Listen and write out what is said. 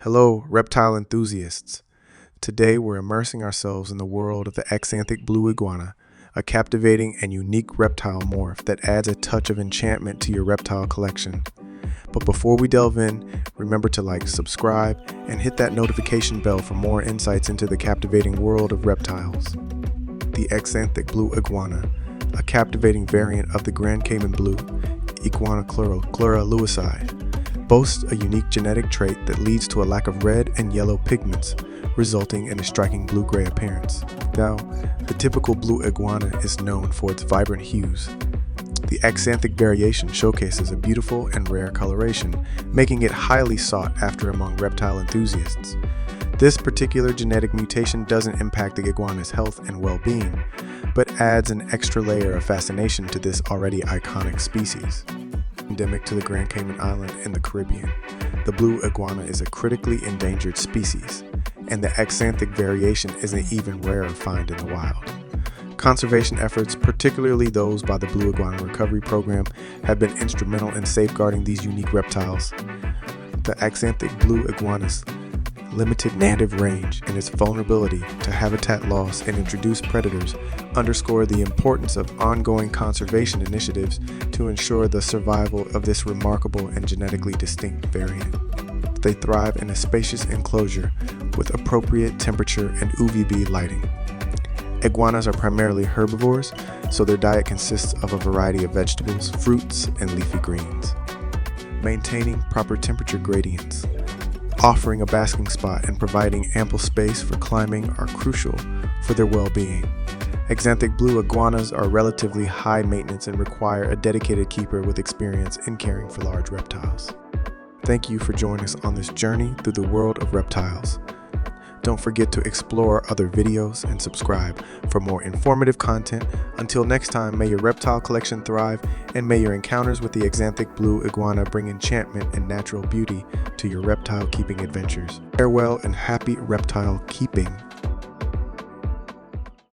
Hello, reptile enthusiasts. Today we're immersing ourselves in the world of the Axanthic Blue Iguana, a captivating and unique reptile morph that adds a touch of enchantment to your reptile collection. But before we delve in, remember to like, subscribe, and hit that notification bell for more insights into the captivating world of reptiles. The Axanthic Blue Iguana, a captivating variant of the Grand Cayman Blue, Iguana lewisi, boasts a unique genetic trait that leads to a lack of red and yellow pigments, resulting in a striking blue-gray appearance. Now, the typical blue iguana is known for its vibrant hues. The axanthic variation showcases a beautiful and rare coloration, making it highly sought after among reptile enthusiasts. This particular genetic mutation doesn't impact the iguana's health and well-being, but adds an extra layer of fascination to this already iconic species. Endemic to the Grand Cayman Island in the Caribbean, the blue iguana is a critically endangered species, and the axanthic variation is an even rarer find in the wild. Conservation efforts, particularly those by the Blue Iguana Recovery Program, have been instrumental in safeguarding these unique reptiles. The axanthic blue iguana's limited native range and its vulnerability to habitat loss and introduced predators underscore the importance of ongoing conservation initiatives to ensure the survival of this remarkable and genetically distinct variant. They thrive in a spacious enclosure with appropriate temperature and UVB lighting. Iguanas are primarily herbivores, so their diet consists of a variety of vegetables, fruits, and leafy greens. Maintaining proper temperature gradients, offering a basking spot, and providing ample space for climbing are crucial for their well-being. Axanthic blue iguanas are relatively high maintenance and require a dedicated keeper with experience in caring for large reptiles. Thank you for joining us on this journey through the world of reptiles. Don't forget to explore other videos and subscribe for more informative content. Until next time, may your reptile collection thrive, and may your encounters with the Axanthic Blue Iguana bring enchantment and natural beauty to your reptile keeping adventures. Farewell and happy reptile keeping.